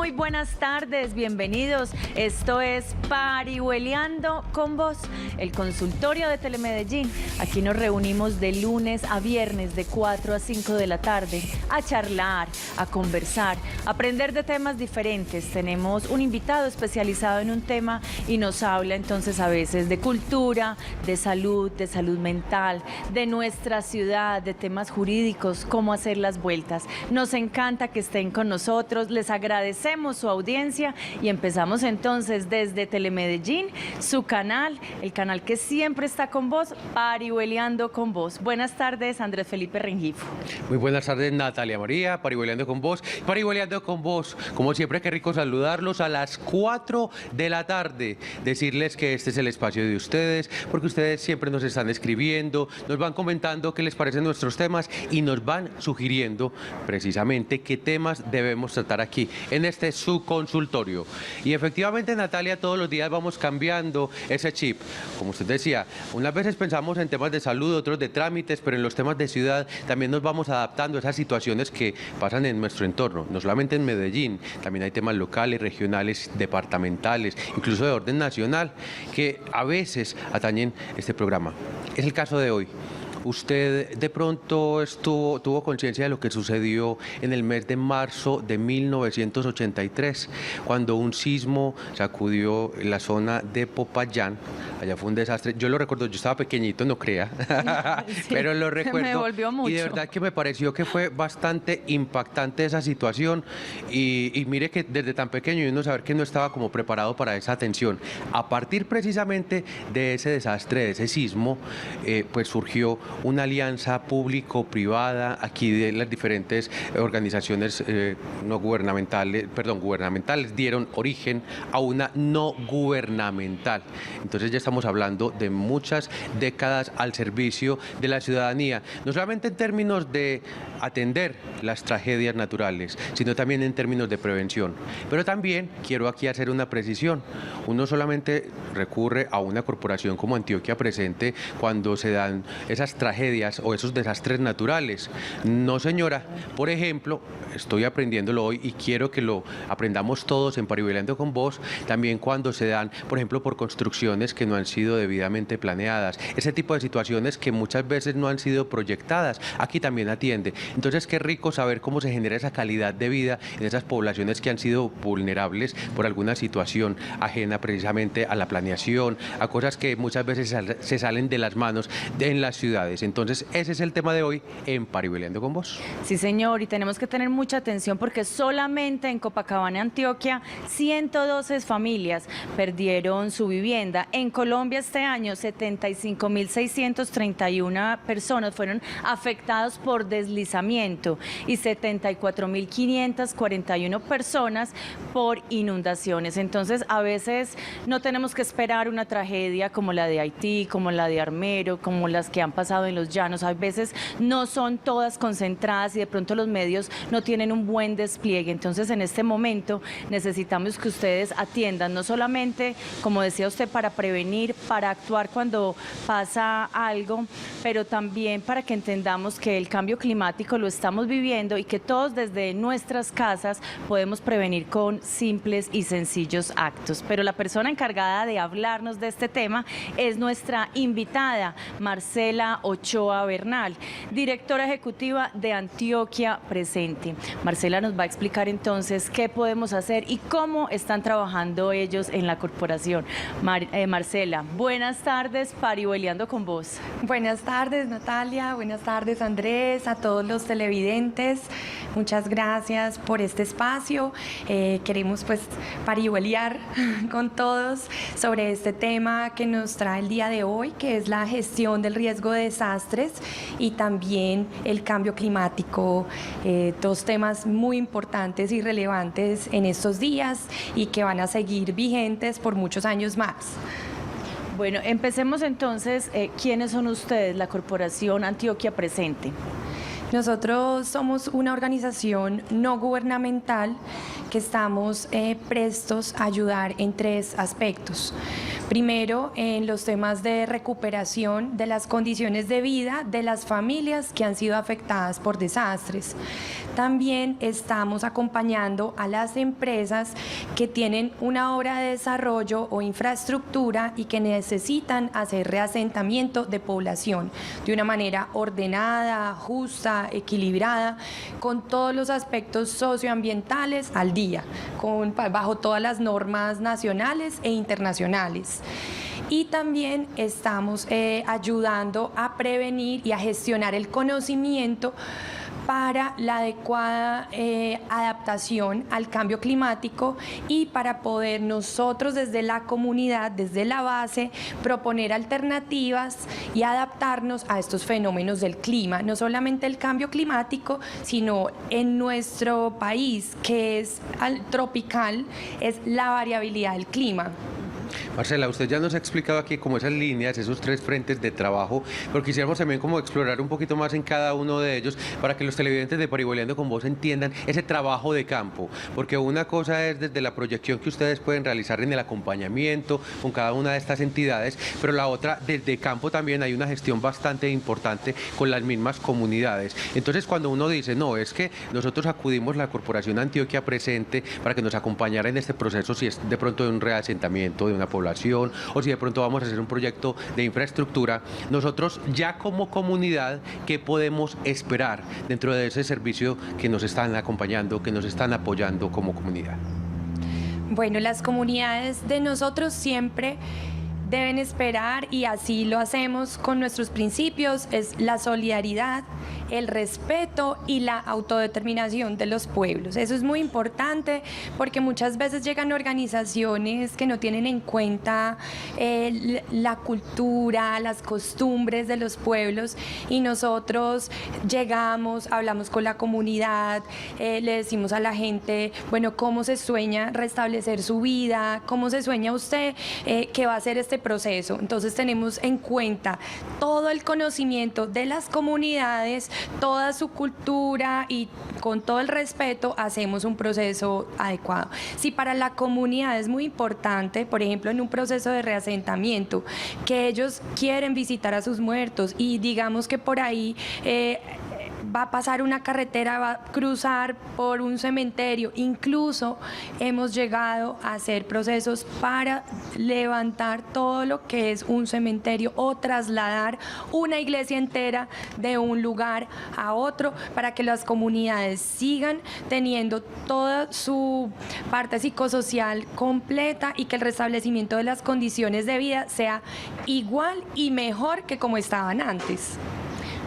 Muy buenas tardes, bienvenidos. Esto es Parihueliando con Vos, el consultorio de Telemedellín. Aquí nos reunimos de lunes a viernes de 4 a 5 de la tarde a charlar, a conversar, a aprender de temas diferentes. Tenemos un invitado especializado en un tema y nos habla entonces a veces de cultura, de salud mental, de nuestra ciudad, de temas jurídicos, cómo hacer las vueltas. Nos encanta que estén con nosotros, les agradecemos su audiencia y empezamos entonces desde Telemedellín, su canal, el canal que siempre está con vos, Parihueliando con Vos. Buenas tardes, Andrés Felipe Rengifo. Muy buenas tardes, Natalia María, Parihueliando con Vos. Parihueliando con Vos, como siempre, qué rico saludarlos a las 4 de la tarde, decirles que este es el espacio de ustedes, porque ustedes siempre nos están escribiendo, nos van comentando qué les parecen nuestros temas y nos van sugiriendo precisamente qué temas debemos tratar aquí, en este su consultorio. Y efectivamente, Natalia, todos los días vamos cambiando ese chip. Como usted decía, unas veces pensamos en temas de salud, otros de trámites, pero en los temas de ciudad también nos vamos adaptando a esas situaciones que pasan en nuestro entorno, no solamente en Medellín, también hay temas locales, regionales, departamentales, incluso de orden nacional, que a veces atañen este programa. Es el caso de hoy. ¿Usted de pronto tuvo conciencia de lo que sucedió en el mes de marzo de 1983, cuando un sismo sacudió la zona de Popayán? Allá fue un desastre. Yo lo recuerdo, yo estaba pequeñito, no crea, sí, pero lo recuerdo. Me volvió mucho. Y de verdad que me pareció que fue bastante impactante esa situación. Y mire que desde tan pequeño y uno saber que no estaba como preparado para esa atención. A partir precisamente de ese desastre, de ese sismo, pues surgió una alianza público-privada aquí de las diferentes organizaciones gubernamentales dieron origen a una no gubernamental. Entonces ya estamos hablando de muchas décadas al servicio de la ciudadanía, no solamente en términos de atender las tragedias naturales, sino también en términos de prevención. Pero también quiero aquí hacer una precisión. Uno solamente recurre a una corporación como Antioquia Presente cuando se dan esas tragedias o esos desastres naturales. No, señora. Por ejemplo, estoy aprendiéndolo hoy y quiero que lo aprendamos todos en Parihueliando con Vos, también cuando se dan, por ejemplo, por construcciones que no han sido debidamente planeadas. Ese tipo de situaciones que muchas veces no han sido proyectadas. Aquí también atiende. Entonces, qué rico saber cómo se genera esa calidad de vida en esas poblaciones que han sido vulnerables por alguna situación ajena precisamente a la planeación, a cosas que muchas veces se salen de las manos en las ciudades. Entonces, ese es el tema de hoy en Parihueliando con Vos. Sí, señor, y tenemos que tener mucha atención porque solamente en Copacabana, Antioquia, 112 familias perdieron su vivienda. En Colombia este año, 75.631 personas fueron afectadas por deslizamiento y 74.541 personas por inundaciones. Entonces, a veces no tenemos que esperar una tragedia como la de Haití, como la de Armero, como las que han pasado en los llanos. A veces no son todas concentradas y de pronto los medios no tienen un buen despliegue. Entonces, en este momento necesitamos que ustedes atiendan, no solamente, como decía usted, para prevenir, para actuar cuando pasa algo, pero también para que entendamos que el cambio climático lo estamos viviendo y que todos desde nuestras casas podemos prevenir con simples y sencillos actos. Pero la persona encargada de hablarnos de este tema es nuestra invitada, Marcela Ochoa Bernal, directora ejecutiva de Antioquia Presente. Marcela nos va a explicar entonces qué podemos hacer y cómo están trabajando ellos en la corporación. Marcela, buenas tardes, Parihueliando con Vos. Buenas tardes, Natalia, buenas tardes, Andrés, a todos los televidentes. Muchas gracias por este espacio. Queremos pues parihueliar con todos sobre este tema que nos trae el día de hoy, que es la gestión del riesgo de desastres y también el cambio climático, dos temas muy importantes y relevantes en estos días y que van a seguir vigentes por muchos años más. Bueno, empecemos entonces. ¿Quiénes son ustedes, la Corporación Antioquia Presente? Nosotros somos una organización no gubernamental que estamos prestos a ayudar en tres aspectos. Primero, en los temas de recuperación de las condiciones de vida de las familias que han sido afectadas por desastres. también estamos acompañando a las empresas que tienen una obra de desarrollo o infraestructura y que necesitan hacer reasentamiento de población de una manera ordenada, justa, equilibrada, con todos los aspectos socioambientales al día, bajo todas las normas nacionales e internacionales. Y también estamos ayudando a prevenir y a gestionar el conocimiento para la adecuada adaptación al cambio climático y para poder nosotros desde la comunidad, desde la base, proponer alternativas y adaptarnos a estos fenómenos del clima, no solamente el cambio climático, sino en nuestro país, que es tropical, es la variabilidad del clima. Marcela, usted ya nos ha explicado aquí como esas líneas, esos 3 frentes de trabajo, pero quisiéramos también como explorar un poquito más en cada uno de ellos para que los televidentes de Parihueliando con Voz entiendan ese trabajo de campo, porque una cosa es desde la proyección que ustedes pueden realizar en el acompañamiento con cada una de estas entidades, pero la otra desde campo también hay una gestión bastante importante con las mismas comunidades. Entonces cuando uno dice, no, es que nosotros acudimos a la Corporación Antioquia Presente para que nos acompañara en este proceso, si es de pronto de un reasentamiento de una población o si de pronto vamos a hacer un proyecto de infraestructura, nosotros ya como comunidad, ¿qué podemos esperar dentro de ese servicio que nos están acompañando, que nos están apoyando como comunidad? Bueno, las comunidades de nosotros siempre deben esperar, y así lo hacemos con nuestros principios, es la solidaridad, el respeto y la autodeterminación de los pueblos. Eso es muy importante porque muchas veces llegan organizaciones que no tienen en cuenta la cultura, las costumbres de los pueblos, y nosotros llegamos, hablamos con la comunidad, le decimos a la gente, bueno, cómo se sueña restablecer su vida, cómo se sueña usted que va a ser este proceso. Entonces tenemos en cuenta todo el conocimiento de las comunidades, toda su cultura, y con todo el respeto hacemos un proceso adecuado. Si para la comunidad es muy importante, por ejemplo, en un proceso de reasentamiento, que ellos quieren visitar a sus muertos y digamos que por ahí va a pasar una carretera, va a cruzar por un cementerio. Incluso hemos llegado a hacer procesos para levantar todo lo que es un cementerio o trasladar una iglesia entera de un lugar a otro para que las comunidades sigan teniendo toda su parte psicosocial completa y que el restablecimiento de las condiciones de vida sea igual y mejor que como estaban antes.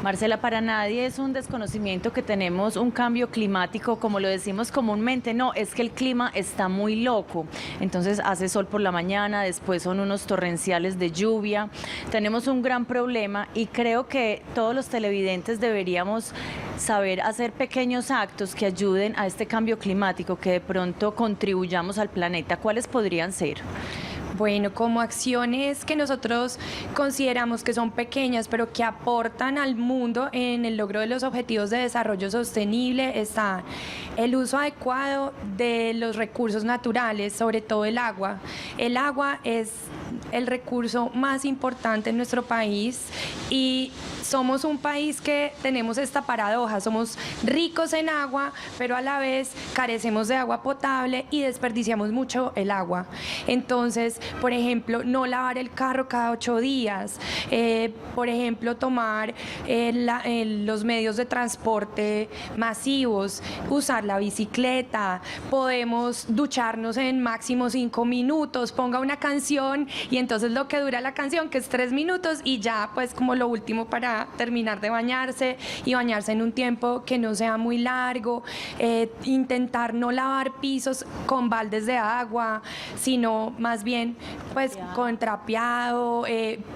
Marcela, para nadie es un desconocimiento que tenemos un cambio climático, como lo decimos comúnmente, no, es que el clima está muy loco, entonces hace sol por la mañana, después son unos torrenciales de lluvia, tenemos un gran problema y creo que todos los televidentes deberíamos saber hacer pequeños actos que ayuden a este cambio climático, que de pronto contribuyamos al planeta. ¿Cuáles podrían ser? Bueno, como acciones que nosotros consideramos que son pequeñas, pero que aportan al mundo en el logro de los objetivos de desarrollo sostenible, está el uso adecuado de los recursos naturales, sobre todo el agua. El agua es el recurso más importante en nuestro país y somos un país que tenemos esta paradoja, somos ricos en agua, pero a la vez carecemos de agua potable y desperdiciamos mucho el agua. Entonces, por ejemplo, no lavar el carro cada 8 días, por ejemplo, tomar los medios de transporte masivos, usar la bicicleta, podemos ducharnos en máximo 5 minutos, ponga una canción y entonces lo que dura la canción, que es 3 minutos, y ya pues como lo último para terminar de bañarse, y bañarse en un tiempo que no sea muy largo, intentar no lavar pisos con baldes de agua, sino más bien pues con trapeado,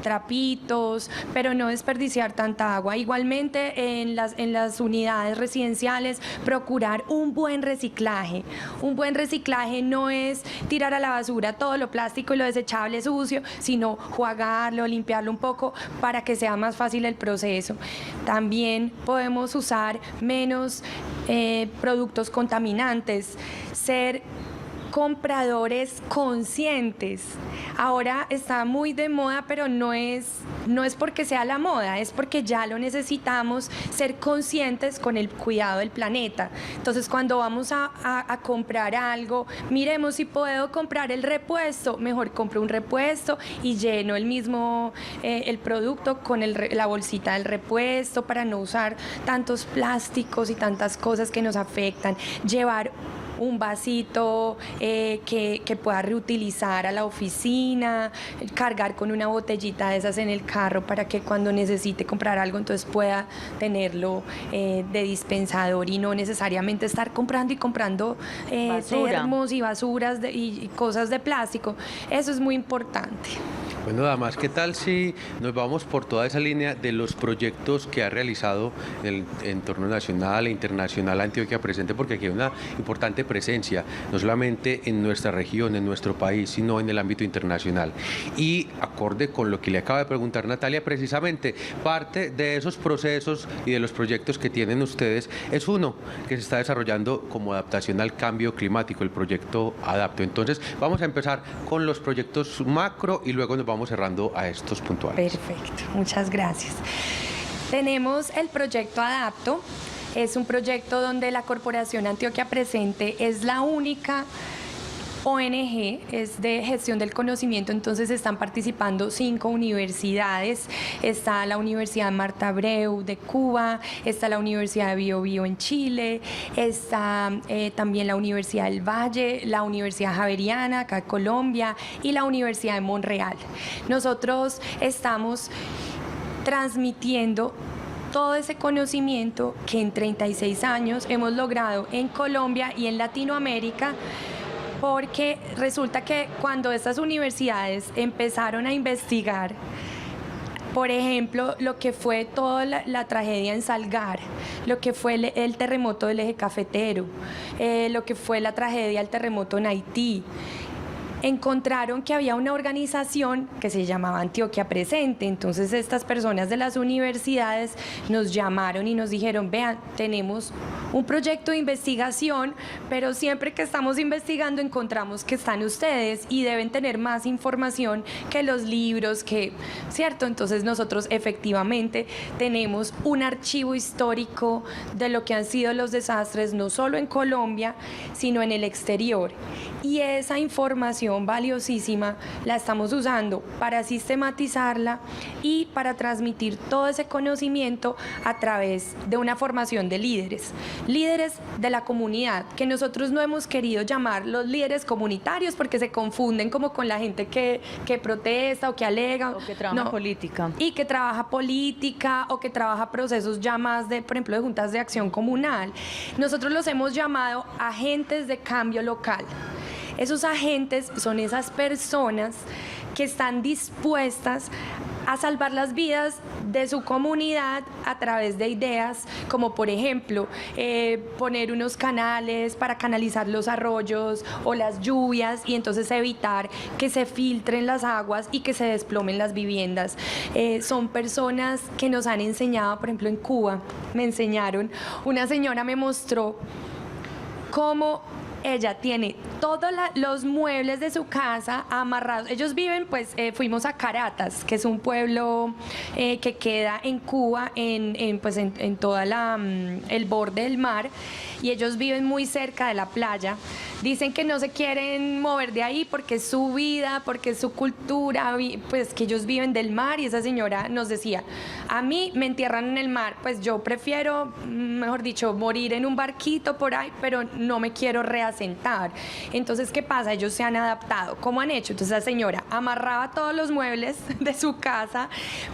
trapitos, pero no desperdiciar tanta agua. Igualmente en las unidades residenciales procurar un buen reciclaje. Un buen reciclaje no es tirar a la basura todo lo plástico y lo desechable sucio, sino jugarlo, limpiarlo un poco para que sea más fácil el proceso. También podemos usar menos productos contaminantes, ser compradores conscientes. Ahora está muy de moda, pero no es porque sea la moda, es porque ya lo necesitamos, ser conscientes con el cuidado del planeta. Entonces, cuando vamos a comprar algo, miremos si puedo comprar el repuesto, mejor compro un repuesto y lleno el producto con la bolsita del repuesto para no usar tantos plásticos y tantas cosas que nos afectan. Llevar un vasito que pueda reutilizar a la oficina, cargar con una botellita de esas en el carro para que cuando necesite comprar algo entonces pueda tenerlo de dispensador y no necesariamente estar comprando termos y basuras y cosas de plástico. Eso es muy importante. Bueno, damas, ¿qué tal si nos vamos por toda esa línea de los proyectos que ha realizado el entorno nacional e internacional Antioquia Presente? Porque aquí hay una importante presencia, no solamente en nuestra región, en nuestro país, sino en el ámbito internacional. Y acorde con lo que le acaba de preguntar Natalia, precisamente parte de esos procesos y de los proyectos que tienen ustedes es uno que se está desarrollando como adaptación al cambio climático, el proyecto Adapto. Entonces, vamos a empezar con los proyectos macro y luego nos vamos cerrando a estos puntuales. Perfecto, muchas gracias. Tenemos el proyecto Adapto. Es un proyecto donde la Corporación Antioquia Presente es la única ONG, es de gestión del conocimiento, entonces están participando 5 universidades. Está la Universidad Marta Abreu de Cuba, está la Universidad de Bio Bio en Chile, está también la Universidad del Valle, la Universidad Javeriana acá en Colombia y la Universidad de Montreal. Nosotros estamos transmitiendo todo ese conocimiento que en 36 años hemos logrado en Colombia y en Latinoamérica, porque resulta que cuando estas universidades empezaron a investigar, por ejemplo, lo que fue toda la tragedia en Salgar, lo que fue el terremoto del eje cafetero, lo que fue la tragedia del terremoto en Haití, encontraron que había una organización que se llamaba Antioquia Presente. Entonces estas personas de las universidades nos llamaron y nos dijeron: vean, tenemos un proyecto de investigación, pero siempre que estamos investigando encontramos que están ustedes y deben tener más información que los libros, ¿cierto? Entonces nosotros efectivamente tenemos un archivo histórico de lo que han sido los desastres, no solo en Colombia, sino en el exterior. Y esa información valiosísima la estamos usando para sistematizarla y para transmitir todo ese conocimiento a través de una formación de líderes de la comunidad, que nosotros no hemos querido llamar los líderes comunitarios porque se confunden como con la gente que protesta o que alega o que trabaja política y que trabaja política o que trabaja procesos ya más de, por ejemplo, de juntas de acción comunal. Nosotros los hemos llamado agentes de cambio local. Esos agentes son esas personas que están dispuestas a salvar las vidas de su comunidad a través de ideas como, por ejemplo, poner unos canales para canalizar los arroyos o las lluvias y entonces evitar que se filtren las aguas y que se desplomen las viviendas. Son personas que nos han enseñado, por ejemplo, en Cuba me enseñaron, una señora me mostró cómo ella tiene todos los muebles de su casa amarrados. Ellos viven, pues fuimos a Caratas, que es un pueblo que queda en Cuba, en toda el borde del mar, y ellos viven muy cerca de la playa. Dicen que no se quieren mover de ahí porque es su vida, porque es su cultura, pues que ellos viven del mar. Y esa señora nos decía: a mí me entierran en el mar, pues yo prefiero, mejor dicho, morir en un barquito por ahí, pero no me quiero reasentar. Entonces, ¿qué pasa? Ellos se han adaptado. ¿Cómo han hecho? Entonces la señora amarraba todos los muebles de su casa,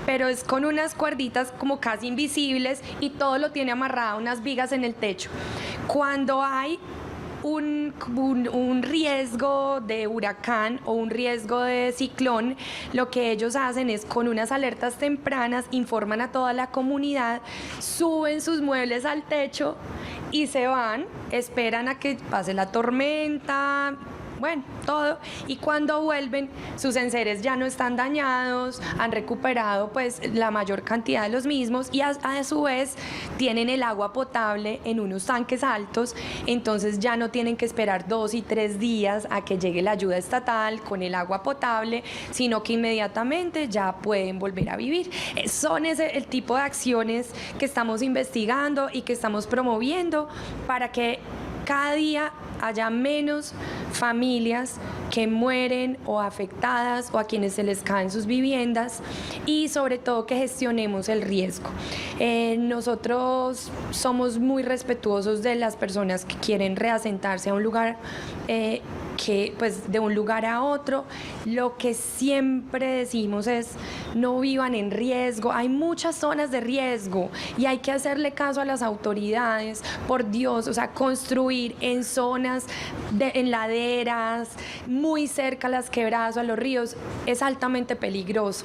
pero es con unas cuerditas como casi invisibles, y todo lo tiene amarrado a unas vigas en el techo. Cuando hay un riesgo de huracán o un riesgo de ciclón, lo que ellos hacen es, con unas alertas tempranas, informan a toda la comunidad, suben sus muebles al techo y se van, esperan a que pase la tormenta, bueno, todo. Y cuando vuelven, sus enseres ya no están dañados, han recuperado pues la mayor cantidad de los mismos y a su vez tienen el agua potable en unos tanques altos, entonces ya no tienen que esperar 2 y 3 días a que llegue la ayuda estatal con el agua potable, sino que inmediatamente ya pueden volver a vivir. Son el tipo de acciones que estamos investigando y que estamos promoviendo para que cada día haya menos familias que mueren o afectadas o a quienes se les caen sus viviendas y sobre todo que gestionemos el riesgo. Nosotros somos muy respetuosos de las personas que quieren reasentarse a un lugar que pues de un lugar a otro. Lo que siempre decimos es no vivan en riesgo. Hay muchas zonas de riesgo y hay que hacerle caso a las autoridades, por Dios, o sea, construir en zonas en laderas, muy cerca a las quebradas o a los ríos, es altamente peligroso.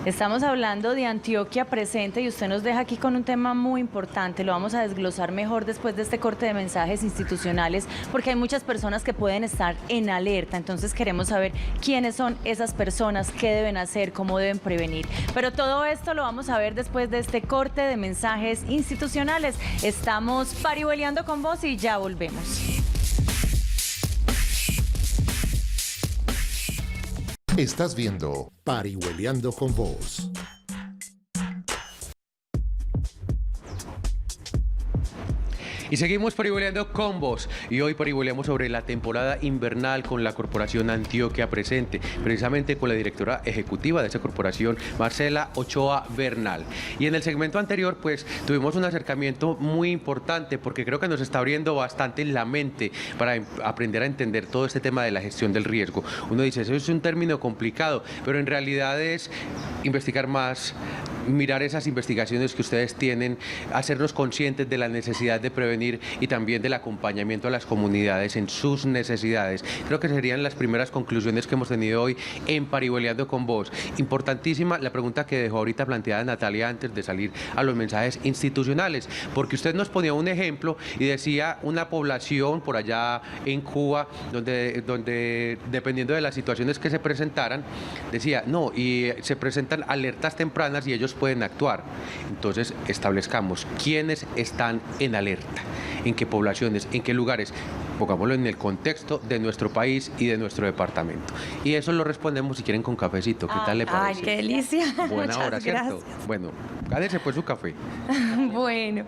Estamos hablando de Antioquia Presente y usted nos deja aquí con un tema muy importante. Lo vamos a desglosar mejor después de este corte de mensajes institucionales, porque hay muchas personas que pueden estar en alerta. Entonces queremos saber quiénes son esas personas, qué deben hacer, cómo deben prevenir. Pero todo esto lo vamos a ver después de este corte de mensajes institucionales. Estamos parihueliando con vos y ya volvemos. Estás viendo Parihueliando con Vos. Y seguimos parihueleando con vos. Y hoy parihueleamos sobre la temporada invernal con la Corporación Antioquia Presente, precisamente con la directora ejecutiva de esa corporación, Marcela Ochoa Bernal. Y en el segmento anterior, pues, tuvimos un acercamiento muy importante porque creo que nos está abriendo bastante la mente para aprender a entender todo este tema de la gestión del riesgo. Uno dice, eso es un término complicado, pero en realidad es investigar más, mirar esas investigaciones que ustedes tienen, hacernos conscientes de la necesidad de prevenir y también del acompañamiento a las comunidades en sus necesidades. Creo que serían las primeras conclusiones que hemos tenido hoy en Parihueliando con Vos. Importantísima la pregunta que dejó ahorita planteada Natalia antes de salir a los mensajes institucionales, porque usted nos ponía un ejemplo y decía una población por allá en Cuba donde dependiendo de las situaciones que se presentaran, decía, no, y se presentan alertas tempranas y ellos pueden actuar. Entonces establezcamos quiénes están en alerta, en qué poblaciones, en qué lugares, pongámoslo en el contexto de nuestro país y de nuestro departamento. Y eso lo respondemos si quieren con cafecito. ¿Qué tal le parece? Ay, qué delicia. Buena Muchas hora, ¿cierto? gracias. Bueno, gánese pues su café. Bueno.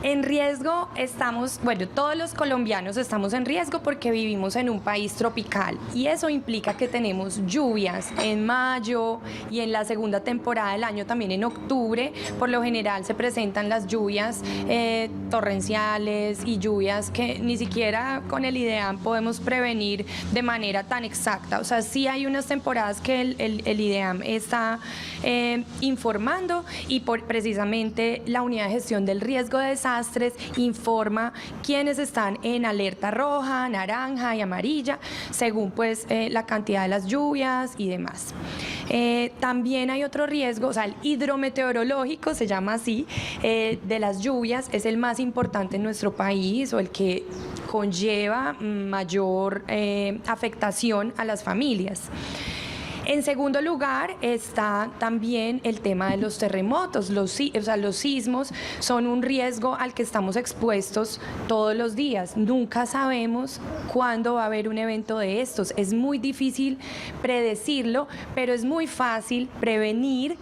En riesgo estamos, bueno, todos los colombianos estamos en riesgo porque vivimos en un país tropical y eso implica que tenemos lluvias en mayo y en la segunda temporada del año también en octubre. Por lo general se presentan las lluvias torrenciales y lluvias que ni siquiera con el IDEAM podemos prevenir de manera tan exacta. O sea, sí hay unas temporadas que el IDEAM está informando y precisamente la Unidad de Gestión del Riesgo de Desastres informa quiénes están en alerta roja, naranja y amarilla, según pues la cantidad de las lluvias y demás. También hay otro riesgo, o sea, el hidrometeorológico se llama así, de las lluvias, es el más importante en nuestro país o el que conlleva mayor afectación a las familias. En segundo lugar está también el tema de los terremotos. Los sismos son un riesgo al que estamos expuestos todos los días. Nunca sabemos cuándo va a haber un evento de estos. Es muy difícil predecirlo, pero es muy fácil prevenir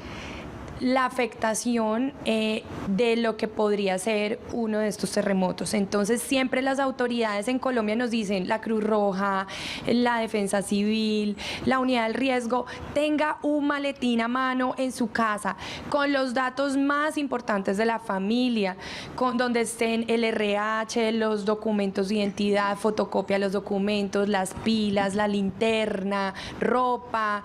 la afectación de lo que podría ser uno de estos terremotos. Entonces siempre las autoridades en Colombia nos dicen, la Cruz Roja, la Defensa Civil, la Unidad del Riesgo, tenga un maletín a mano en su casa con los datos más importantes de la familia, con donde estén el RH, los documentos de identidad, fotocopia de los documentos, las pilas, la linterna, ropa,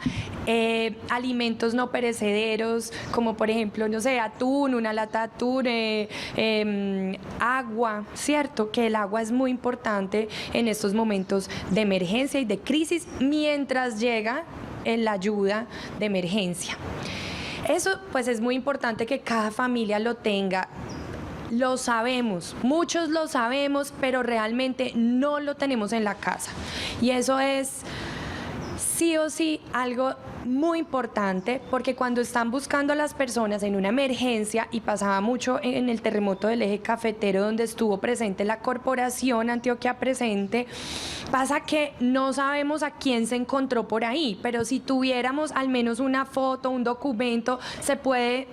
alimentos no perecederos, como por ejemplo, no sé, atún, una lata de atún, agua, ¿cierto? Que el agua es muy importante en estos momentos de emergencia y de crisis mientras llega la ayuda de emergencia. Eso pues es muy importante que cada familia lo tenga lo sabemos, muchos lo sabemos, pero realmente no lo tenemos en la casa. Y eso es sí o sí algo muy importante, porque cuando están buscando a las personas en una emergencia, y pasaba mucho en el terremoto del eje cafetero donde estuvo presente la corporación Antioquia Presente, pasa que no sabemos a quién se encontró por ahí, pero si tuviéramos al menos una foto, un documento, se puede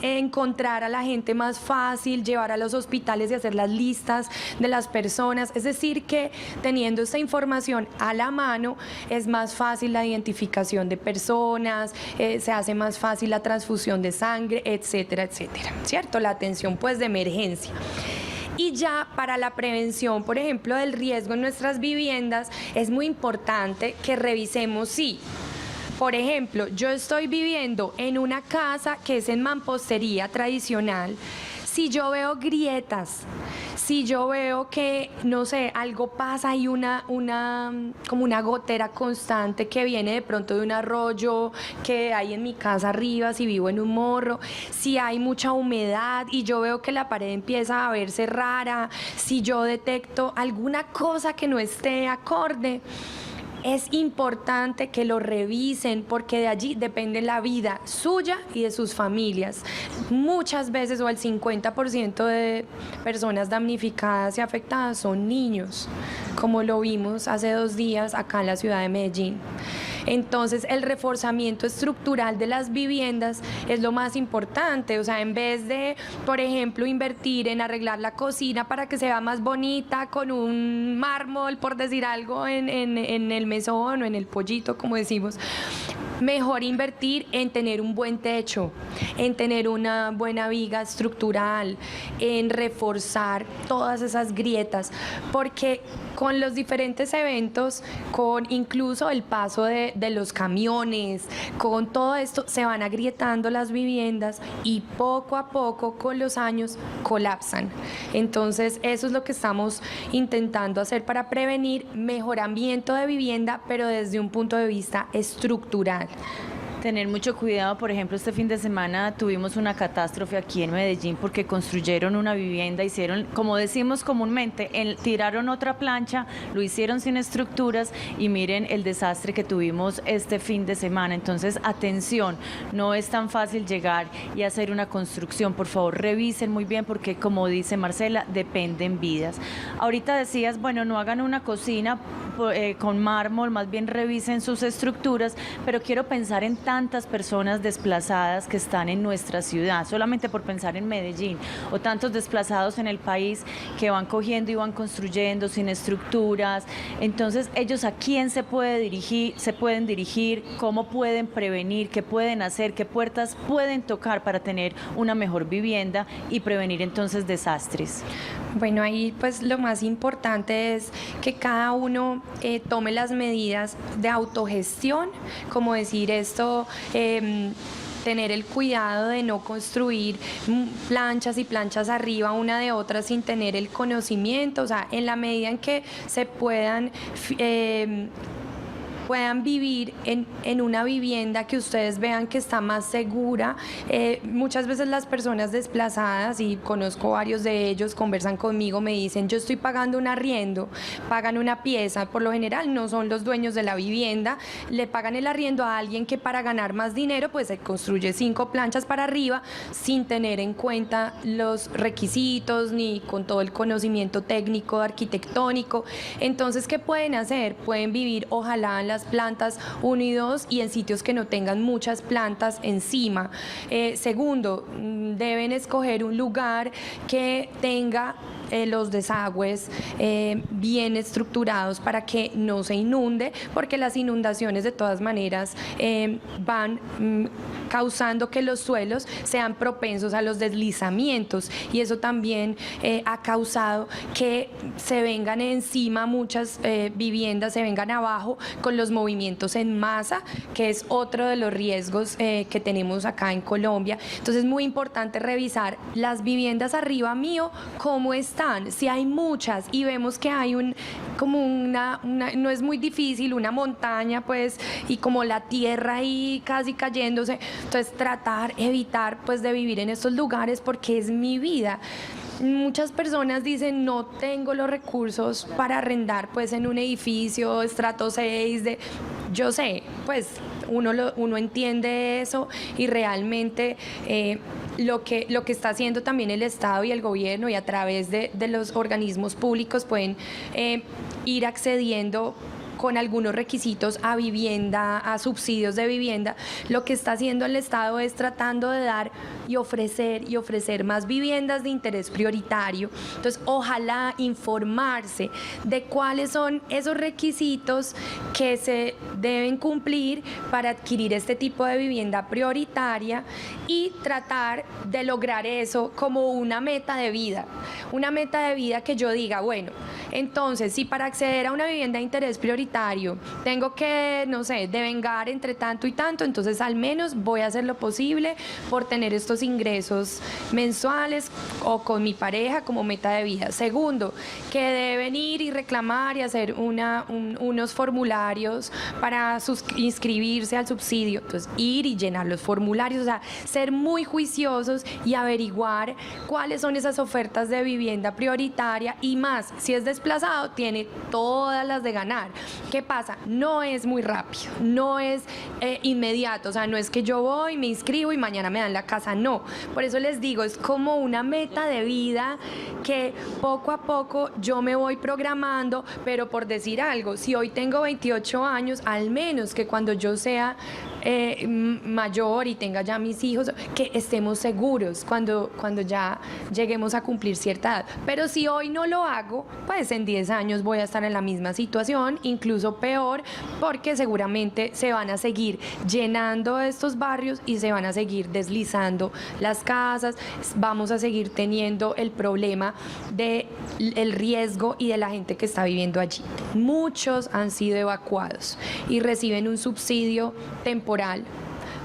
encontrar a la gente más fácil, llevar a los hospitales y hacer las listas de las personas. Es decir, que teniendo esta información a la mano es más fácil la identificación de personas, se hace más fácil la transfusión de sangre, etcétera, etcétera, ¿cierto? La atención pues de emergencia. Y ya para la prevención, por ejemplo, del riesgo en nuestras viviendas, es muy importante que revisemos si, por ejemplo, yo estoy viviendo en una casa que es en mampostería tradicional. Si yo veo grietas, si yo veo que, no sé, algo pasa y como una gotera constante que viene de pronto de un arroyo que hay en mi casa arriba, si vivo en un morro, si hay mucha humedad y yo veo que la pared empieza a verse rara, si yo detecto alguna cosa que no esté acorde, es importante que lo revisen, porque de allí depende la vida suya y de sus familias. Muchas veces, o el 50% de personas damnificadas y afectadas son niños, como lo vimos hace 2 días acá en la ciudad de Medellín. Entonces, el reforzamiento estructural de las viviendas es lo más importante. O sea, en vez de, por ejemplo, invertir en arreglar la cocina para que se vea más bonita con un mármol, por decir algo, en el mesón o en el pollito, como decimos, mejor invertir en tener un buen techo, en tener una buena viga estructural, en reforzar todas esas grietas, porque con los diferentes eventos, con incluso el paso de los camiones, con todo esto se van agrietando las viviendas y poco a poco con los años colapsan. Entonces eso es lo que estamos intentando hacer para prevenir mejoramiento de vivienda, pero desde un punto de vista estructural. Tener mucho cuidado. Por ejemplo, este fin de semana tuvimos una catástrofe aquí en Medellín porque construyeron una vivienda, hicieron, como decimos comúnmente, tiraron otra plancha, lo hicieron sin estructuras y miren el desastre que tuvimos este fin de semana. Entonces, atención, no es tan fácil llegar y hacer una construcción. Por favor, revisen muy bien porque, como dice Marcela, dependen vidas. Ahorita decías, bueno, no hagan una cocina con mármol, más bien revisen sus estructuras, pero quiero pensar en tantas personas desplazadas que están en nuestra ciudad, solamente por pensar en Medellín, o tantos desplazados en el país que van cogiendo y van construyendo sin estructuras. Entonces, ellos a quién se pueden dirigir, cómo pueden prevenir, qué pueden hacer, qué puertas pueden tocar para tener una mejor vivienda y prevenir entonces desastres. Bueno, ahí pues lo más importante es que cada uno tome las medidas de autogestión, como decir esto, tener el cuidado de no construir planchas y planchas arriba una de otra sin tener el conocimiento. O sea, en la medida en que se puedan vivir en una vivienda que ustedes vean que está más segura. Muchas veces las personas desplazadas, y conozco varios de ellos, conversan conmigo, me dicen, yo estoy pagando un arriendo, pagan una pieza, por lo general no son los dueños de la vivienda, le pagan el arriendo a alguien que para ganar más dinero pues se construye 5 planchas para arriba sin tener en cuenta los requisitos ni con todo el conocimiento técnico, arquitectónico. Entonces, ¿qué pueden hacer? Pueden vivir ojalá en las plantas 1 y 2 y en sitios que no tengan muchas plantas encima. Segundo, deben escoger un lugar que tenga los desagües bien estructurados para que no se inunde, porque las inundaciones de todas maneras van causando que los suelos sean propensos a los deslizamientos, y eso también ha causado que se vengan encima muchas viviendas, se vengan abajo con los movimientos en masa, que es otro de los riesgos que tenemos acá en Colombia. Entonces es muy importante revisar las viviendas arriba mío, cómo están. Si hay muchas y vemos que hay no es muy difícil, una montaña pues, y como la tierra ahí casi cayéndose, entonces evitar pues de vivir en estos lugares porque es mi vida. muchas personas dicen no tengo los recursos para arrendar pues en un edificio estrato 6 de... Yo sé, pues uno entiende eso y realmente lo que está haciendo también el Estado y el gobierno y a través de los organismos públicos pueden ir accediendo con algunos requisitos a vivienda, a subsidios de vivienda. Lo que está haciendo el Estado es tratando de dar y ofrecer más viviendas de interés prioritario. Entonces, ojalá informarse de cuáles son esos requisitos que se deben cumplir para adquirir este tipo de vivienda prioritaria y tratar de lograr eso como una meta de vida. Una meta de vida que yo diga, bueno, entonces, si para acceder a una vivienda de interés prioritario tengo que, no sé, devengar entre tanto y tanto, entonces al menos voy a hacer lo posible por tener estos ingresos mensuales o con mi pareja como meta de vida. Segundo, que deben ir y reclamar y hacer unos formularios para inscribirse al subsidio. Entonces, ir y llenar los formularios, o sea, ser muy juiciosos y averiguar cuáles son esas ofertas de vivienda prioritaria y más, si es desplazado, tiene todas las de ganar. ¿Qué pasa? No es muy rápido, no es inmediato, o sea, no es que yo voy, me inscribo y mañana me dan la casa, no. Por eso les digo, es como una meta de vida que poco a poco yo me voy programando, pero por decir algo, si hoy tengo 28 años, al menos que cuando yo sea mayor y tenga ya mis hijos, que estemos seguros cuando ya lleguemos a cumplir cierta edad. Pero si hoy no lo hago, pues en 10 años voy a estar en la misma situación, incluso peor, porque seguramente se van a seguir llenando estos barrios y se van a seguir deslizando las casas, vamos a seguir teniendo el problema del riesgo y de la gente que está viviendo allí. Muchos han sido evacuados y reciben un subsidio temporal,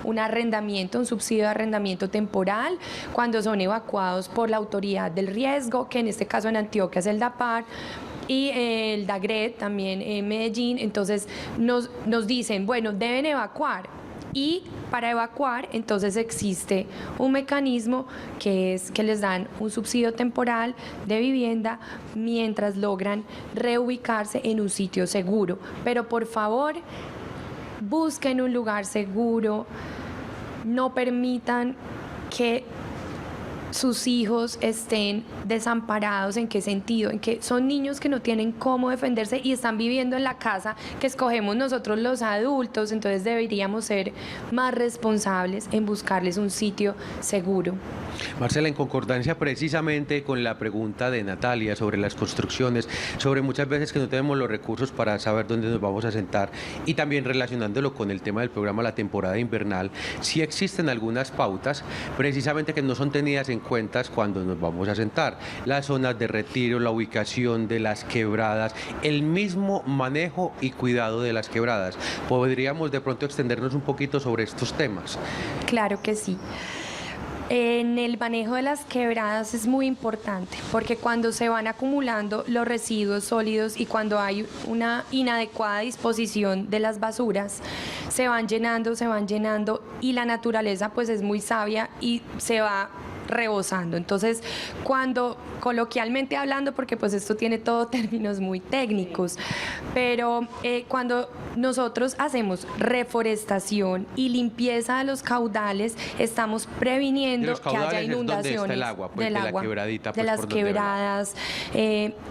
un arrendamiento, un subsidio de arrendamiento temporal cuando son evacuados por la autoridad del riesgo, que en este caso en Antioquia es el DAPAR, y el DAGRET también en Medellín. Entonces nos dicen, bueno, deben evacuar. Y para evacuar, entonces existe un mecanismo que es que les dan un subsidio temporal de vivienda mientras logran reubicarse en un sitio seguro. Pero por favor, busquen un lugar seguro, no permitan que sus hijos estén desamparados. ¿En qué sentido? En que son niños que no tienen cómo defenderse y están viviendo en la casa que escogemos nosotros los adultos, entonces deberíamos ser más responsables en buscarles un sitio seguro. Marcela, en concordancia precisamente con la pregunta de Natalia sobre las construcciones, sobre muchas veces que no tenemos los recursos para saber dónde nos vamos a sentar, y también relacionándolo con el tema del programa La Temporada Invernal, sí existen algunas pautas precisamente que no son tenidas en cuenta cuando nos vamos a sentar. Las zonas de retiro, la ubicación de las quebradas, el mismo manejo y cuidado de las quebradas. ¿Podríamos de pronto extendernos un poquito sobre estos temas? Claro que sí. En el manejo de las quebradas es muy importante porque cuando se van acumulando los residuos sólidos y cuando hay una inadecuada disposición de las basuras, se van llenando y la naturaleza pues es muy sabia y se va rebosando. Entonces, cuando coloquialmente hablando, porque pues esto tiene todo términos muy técnicos, pero cuando nosotros hacemos reforestación y limpieza de los caudales, estamos previniendo que haya inundaciones. ¿Dónde está el agua? Pues, del de agua, la quebradita, pues, de las quebradas.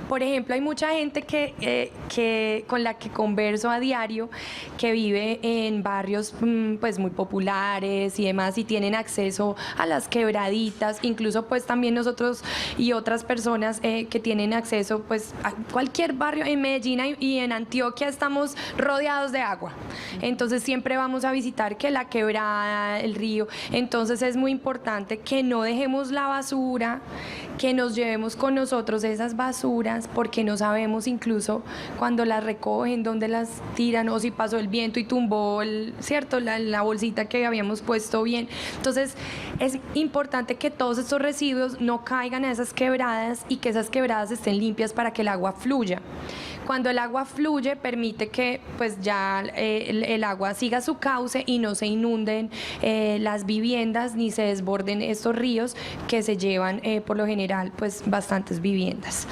Por ejemplo, hay mucha gente que con la que converso a diario que vive en barrios pues muy populares y demás y tienen acceso a las quebraditas. Incluso pues también nosotros y otras personas que tienen acceso pues a cualquier barrio en Medellín y en Antioquia estamos rodeados de agua, entonces siempre vamos a visitar que la quebrada, el río. Entonces es muy importante que no dejemos la basura, que nos llevemos con nosotros esas basuras, porque no sabemos incluso cuando las recogen, dónde las tiran, o si pasó el viento y tumbó ¿cierto? La bolsita que habíamos puesto bien. Entonces es importante que todos estos residuos no caigan a esas quebradas y que esas quebradas estén limpias para que el agua fluya. Cuando el agua fluye, permite que pues ya el agua siga su cauce y no se inunden las viviendas ni se desborden estos ríos que se llevan por lo general pues bastantes viviendas.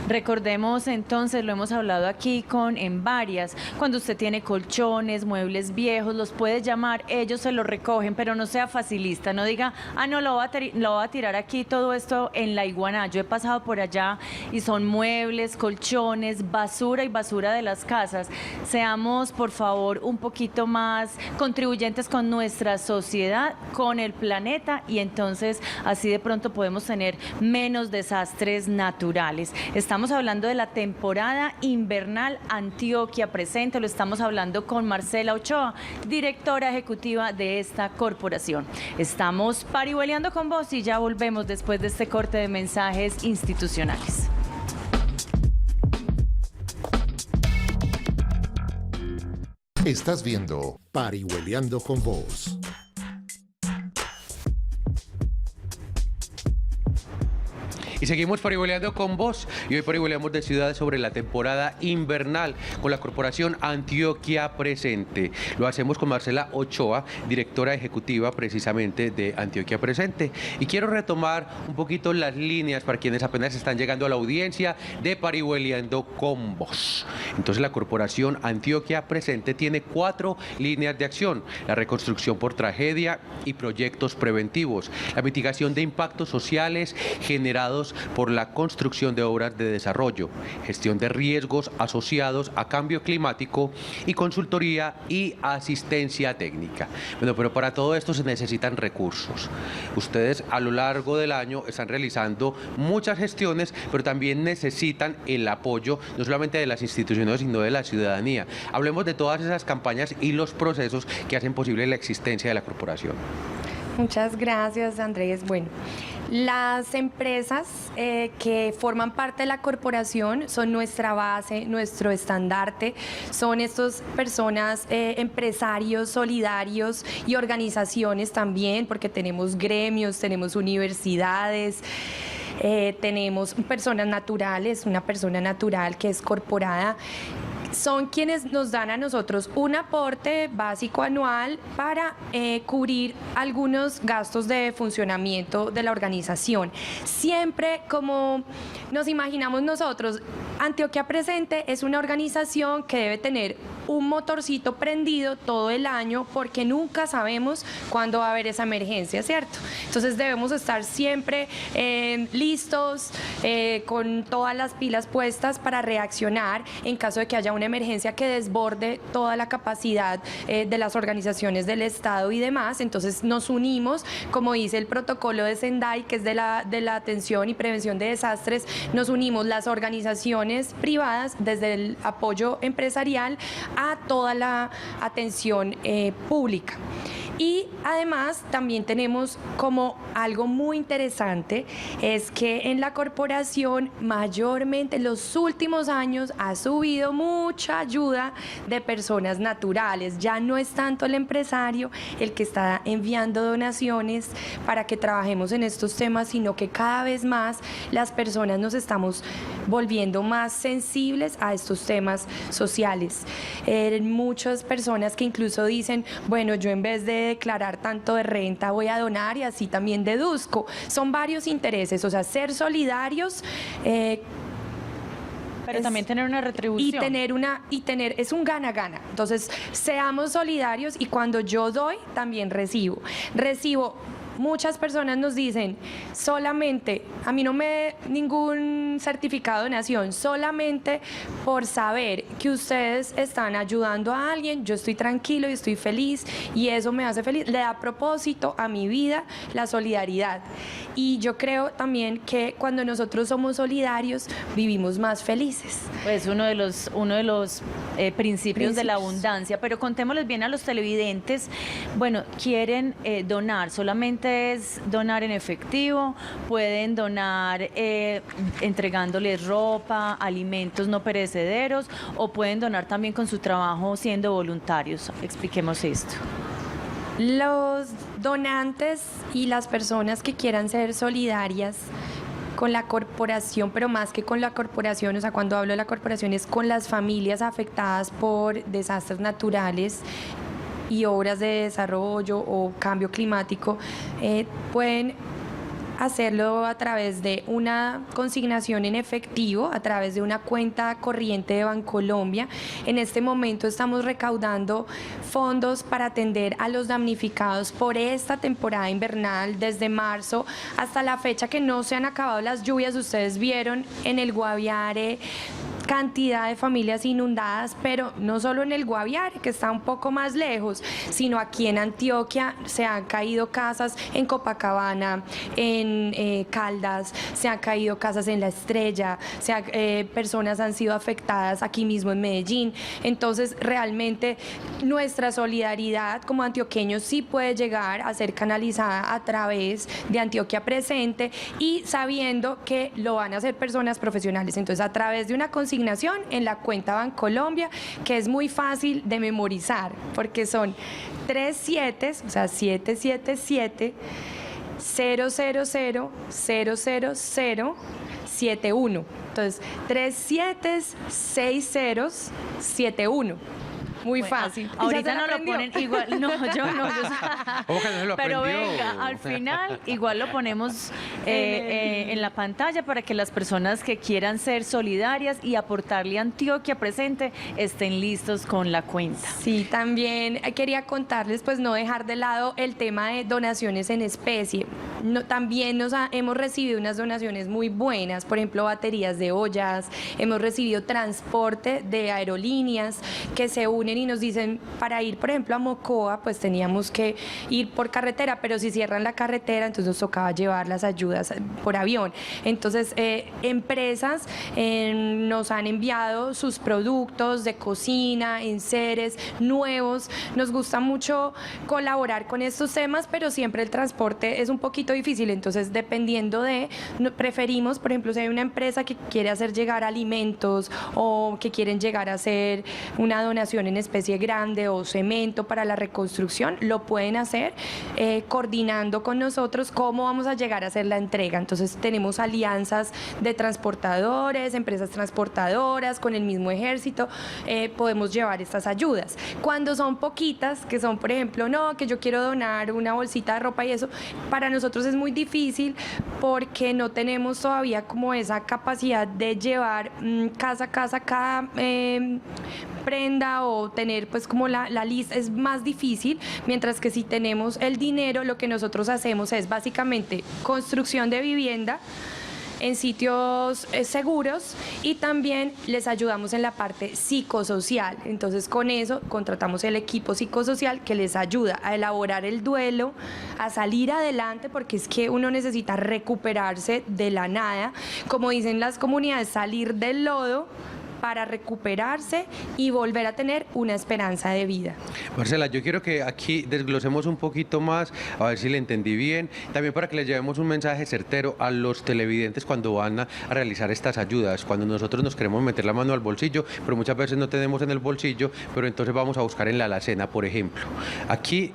Recordemos entonces, lo hemos hablado aquí en varias, cuando usted tiene colchones, muebles viejos, los puede llamar, ellos se los recogen, pero no sea facilista, no diga, no, lo voy a tirar aquí todo esto en la Iguaná. Yo he pasado por allá y son muebles, colchones, basura y basura de las casas. Seamos, por favor, un poquito más contribuyentes con nuestra sociedad, con el planeta, y entonces así de pronto podemos tener menos desastres naturales. Estamos hablando de la temporada invernal Antioquia Presente, lo estamos hablando con Marcela Ochoa, directora ejecutiva de esta corporación. Estamos parihueleando con vos y ya volvemos después de este corte de mensajes institucionales. Estás viendo Parihueleando con Vos. Y seguimos parihueleando con vos, y hoy parihueleamos de ciudades sobre la temporada invernal con la corporación Antioquia Presente. Lo hacemos con Marcela Ochoa, directora ejecutiva precisamente de Antioquia Presente. Y quiero retomar un poquito las líneas para quienes apenas están llegando a la audiencia de parihueleando con vos. Entonces la corporación Antioquia Presente tiene 4 líneas de acción: la reconstrucción por tragedia y proyectos preventivos, la mitigación de impactos sociales generados por la construcción de obras de desarrollo, gestión de riesgos asociados a cambio climático y consultoría y asistencia técnica. Bueno, pero para todo esto se necesitan recursos. Ustedes a lo largo del año están realizando muchas gestiones, pero también necesitan el apoyo no solamente de las instituciones, sino de la ciudadanía. Hablemos de todas esas campañas y los procesos que hacen posible la existencia de la corporación. Muchas gracias, Andrés. Bueno, las empresas que forman parte de la corporación son nuestra base, nuestro estandarte, son estas personas, empresarios solidarios y organizaciones también, porque tenemos gremios, tenemos universidades. Tenemos personas naturales, una persona natural que es corporada. Son quienes nos dan a nosotros un aporte básico anual para cubrir algunos gastos de funcionamiento de la organización. Siempre, como nos imaginamos nosotros, Antioquia Presente es una organización que debe tener un motorcito prendido todo el año, porque nunca sabemos cuándo va a haber esa emergencia, ¿cierto? Entonces debemos estar siempre listos, con todas las pilas puestas para reaccionar en caso de que haya una emergencia que desborde toda la capacidad de las organizaciones del Estado y demás. Entonces nos unimos, como dice el protocolo de Sendai, que es de la atención y prevención de desastres, nos unimos las organizaciones privadas desde el apoyo empresarial a toda la atención pública. Y además también tenemos como algo muy interesante, es que en la corporación mayormente en los últimos años ha subido mucha ayuda de personas naturales. Ya no es tanto el empresario el que está enviando donaciones para que trabajemos en estos temas, sino que cada vez más las personas nos estamos volviendo más sensibles a estos temas sociales. Muchas personas que incluso dicen, bueno, yo en vez de declarar tanto de renta voy a donar y así también deduzco. Son varios intereses, o sea, ser solidarios, pero también tener una retribución. Es un gana-gana. Entonces, seamos solidarios y cuando yo doy, también recibo. Muchas personas nos dicen, solamente, a mí no me ningún certificado de donación, solamente por saber que ustedes están ayudando a alguien, yo estoy tranquilo y estoy feliz y eso me hace feliz, le da propósito a mi vida la solidaridad. Y yo creo también que cuando nosotros somos solidarios, vivimos más felices. Pues uno de los principios de la abundancia, pero contémosles bien a los televidentes, bueno, quieren donar, solamente es donar en efectivo, pueden donar entregándoles ropa, alimentos no perecederos, o pueden donar también con su trabajo siendo voluntarios. Expliquemos esto. Los donantes y las personas que quieran ser solidarias con la corporación, pero más que con la corporación, o sea, cuando hablo de la corporación es con las familias afectadas por desastres naturales y obras de desarrollo o cambio climático, pueden hacerlo a través de una consignación en efectivo, a través de una cuenta corriente de Bancolombia. En este momento estamos recaudando fondos para atender a los damnificados por esta temporada invernal, desde marzo hasta la fecha que no se han acabado las lluvias. Ustedes vieron en el Guaviare cantidad de familias inundadas, pero no solo en el Guaviare, que está un poco más lejos, sino aquí en Antioquia se han caído casas en Copacabana, en Caldas, se han caído casas en La Estrella, personas han sido afectadas aquí mismo en Medellín. Entonces, realmente nuestra solidaridad como antioqueños sí puede llegar a ser canalizada a través de Antioquia Presente y sabiendo que lo van a hacer personas profesionales. Entonces, a través de una consignación en la cuenta Bancolombia, que es muy fácil de memorizar, porque son 3 7, o sea, 777 000 00071. Entonces, 3 7 6 ceros 71. Muy fácil. Ahorita no lo ponen igual, no, yo no. ¿Cómo que no se lo Pero aprendió? venga, al final igual lo ponemos en la pantalla para que las personas que quieran ser solidarias y aportarle a Antioquia Presente estén listos con la cuenta. Sí, también quería contarles, pues no dejar de lado el tema de donaciones en especie. También hemos recibido unas donaciones muy buenas, por ejemplo, baterías de ollas, hemos recibido transporte de aerolíneas que se unen y nos dicen, para ir, por ejemplo, a Mocoa, pues teníamos que ir por carretera, pero si cierran la carretera, entonces nos tocaba llevar las ayudas por avión. Entonces, empresas nos han enviado sus productos de cocina, enseres nuevos. Nos gusta mucho colaborar con estos temas, pero siempre el transporte es un poquito difícil. Entonces, dependiendo preferimos, por ejemplo, si hay una empresa que quiere hacer llegar alimentos o que quieren llegar a hacer una donación en especie grande o cemento para la reconstrucción, lo pueden hacer coordinando con nosotros cómo vamos a llegar a hacer la entrega. Entonces tenemos alianzas de transportadores, empresas transportadoras, con el mismo ejército, podemos llevar estas ayudas. Cuando son poquitas, que son, por ejemplo, no, que yo quiero donar una bolsita de ropa y eso, para nosotros es muy difícil porque no tenemos todavía como esa capacidad de llevar casa a casa cada prenda o tener pues como la lista. Es más difícil, mientras que si tenemos el dinero, lo que nosotros hacemos es básicamente construcción de vivienda en sitios seguros y también les ayudamos en la parte psicosocial. Entonces con eso contratamos el equipo psicosocial que les ayuda a elaborar el duelo, a salir adelante, porque es que uno necesita recuperarse de la nada, como dicen las comunidades, salir del lodo para recuperarse y volver a tener una esperanza de vida. Marcela, yo quiero que aquí desglosemos un poquito más, a ver si le entendí bien, también para que le llevemos un mensaje certero a los televidentes cuando van a realizar estas ayudas, cuando nosotros nos queremos meter la mano al bolsillo, pero muchas veces no tenemos en el bolsillo, pero entonces vamos a buscar en la alacena, por ejemplo. Aquí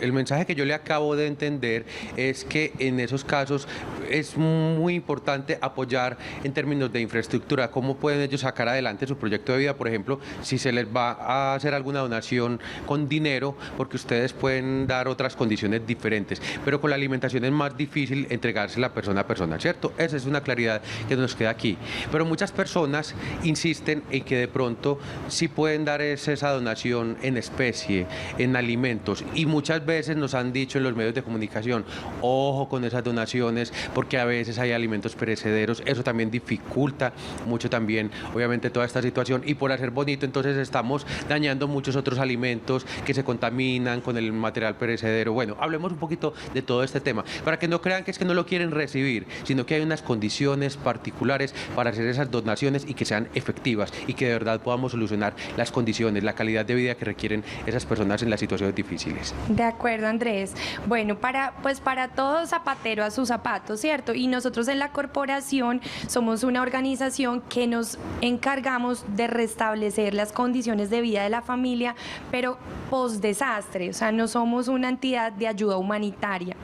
el mensaje que yo le acabo de entender es que en esos casos es muy importante apoyar en términos de infraestructura. ¿Cómo pueden ellos sacar adelante su proyecto de vida? Por ejemplo, si se les va a hacer alguna donación con dinero, porque ustedes pueden dar otras condiciones diferentes, pero con la alimentación es más difícil entregársela persona a persona, ¿cierto? Esa es una claridad que nos queda aquí. Pero muchas personas insisten en que de pronto sí pueden dar esa donación en especie, en alimentos, y muchas veces nos han dicho en los medios de comunicación, ojo con esas donaciones, porque a veces hay alimentos perecederos. Eso también dificulta mucho también, obviamente, toda esta situación, y por hacer bonito entonces estamos dañando muchos otros alimentos que se contaminan con el material perecedero. Bueno, hablemos un poquito de todo este tema, para que no crean que es que no lo quieren recibir, sino que hay unas condiciones particulares para hacer esas donaciones y que sean efectivas y que de verdad podamos solucionar las condiciones, la calidad de vida que requieren esas personas en las situaciones difíciles. De acuerdo, Andrés. Bueno, para todo zapatero a sus zapatos, ¿cierto? Y nosotros en la corporación somos una organización que nos encargamos de restablecer las condiciones de vida de la familia, pero post desastre, o sea, no somos una entidad de ayuda humanitaria.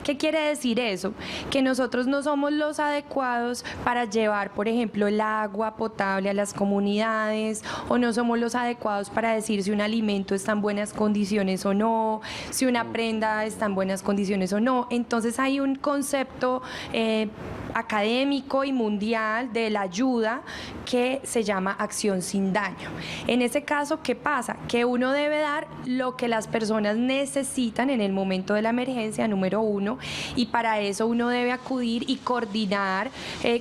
¿Qué quiere decir eso? Que nosotros no somos los adecuados para llevar, por ejemplo, el agua potable a las comunidades, o no somos los adecuados para decir si un alimento está en buenas condiciones o no, si una prenda está en buenas condiciones o no. Entonces hay un concepto académico y mundial de la ayuda que se llama acción sin daño. En ese caso, ¿qué pasa? Que uno debe dar lo que las personas necesitan en el momento de la emergencia, número uno, y para eso uno debe acudir y coordinar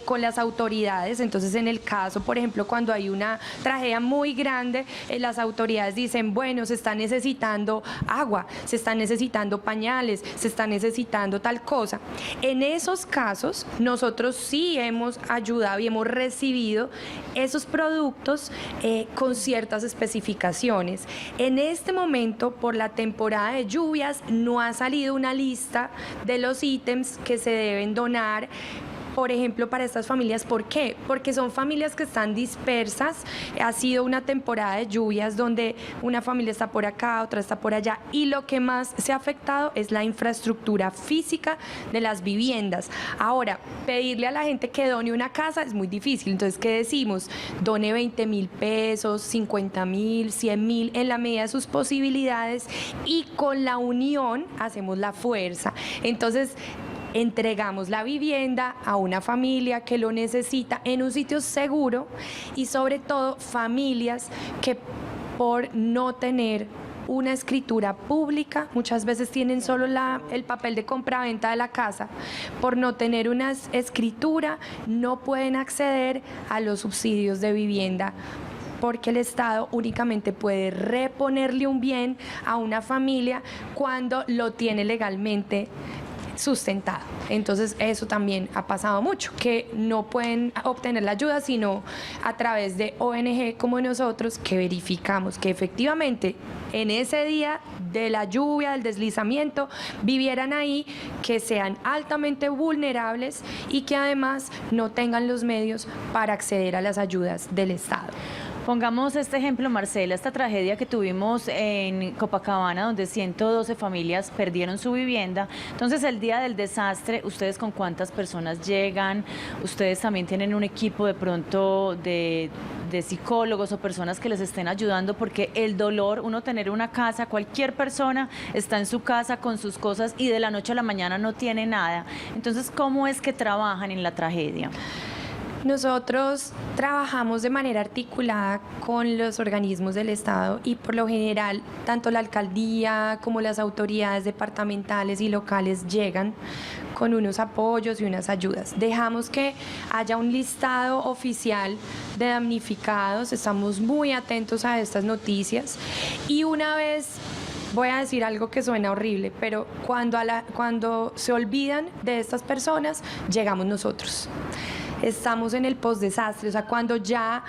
con las autoridades. Entonces, en el caso, por ejemplo, cuando hay una tragedia muy grande, las autoridades dicen, bueno, se está necesitando agua, se están necesitando pañales, se está necesitando tal cosa. En esos casos, nosotros sí hemos ayudado y hemos recibido esos productos con ciertas especificaciones. En este momento, por la temporada de lluvias, no ha salido una lista de los ítems que se deben donar, por ejemplo, para estas familias. ¿Por qué? Porque son familias que están dispersas. Ha sido una temporada de lluvias donde una familia está por acá, otra está por allá, y lo que más se ha afectado es la infraestructura física de las viviendas. Ahora, pedirle a la gente que done una casa es muy difícil. Entonces, ¿qué decimos? Done 20.000 pesos, 50.000, 100.000, en la medida de sus posibilidades, y con la unión hacemos la fuerza. Entonces, entregamos la vivienda a una familia que lo necesita en un sitio seguro, y sobre todo familias que por no tener una escritura pública, muchas veces tienen solo el papel de compraventa de la casa, por no tener una escritura no pueden acceder a los subsidios de vivienda, porque el Estado únicamente puede reponerle un bien a una familia cuando lo tiene legalmente sustentado. Entonces eso también ha pasado mucho, que no pueden obtener la ayuda sino a través de ONG como nosotros, que verificamos que efectivamente en ese día de la lluvia, del deslizamiento, vivieran ahí, que sean altamente vulnerables y que además no tengan los medios para acceder a las ayudas del Estado. Pongamos este ejemplo, Marcela, esta tragedia que tuvimos en Copacabana, donde 112 familias perdieron su vivienda. Entonces, el día del desastre, ¿ustedes con cuántas personas llegan? ¿Ustedes también tienen un equipo de pronto de psicólogos o personas que les estén ayudando? Porque el dolor, uno tener una casa, cualquier persona está en su casa con sus cosas y de la noche a la mañana no tiene nada. Entonces, ¿cómo es que trabajan en la tragedia? Nosotros trabajamos de manera articulada con los organismos del Estado, y por lo general tanto la alcaldía como las autoridades departamentales y locales llegan con unos apoyos y unas ayudas. Dejamos que haya un listado oficial de damnificados, estamos muy atentos a estas noticias, y una vez, voy a decir algo que suena horrible, pero cuando se olvidan de estas personas, llegamos nosotros. Estamos en el post-desastre, o sea, cuando ya,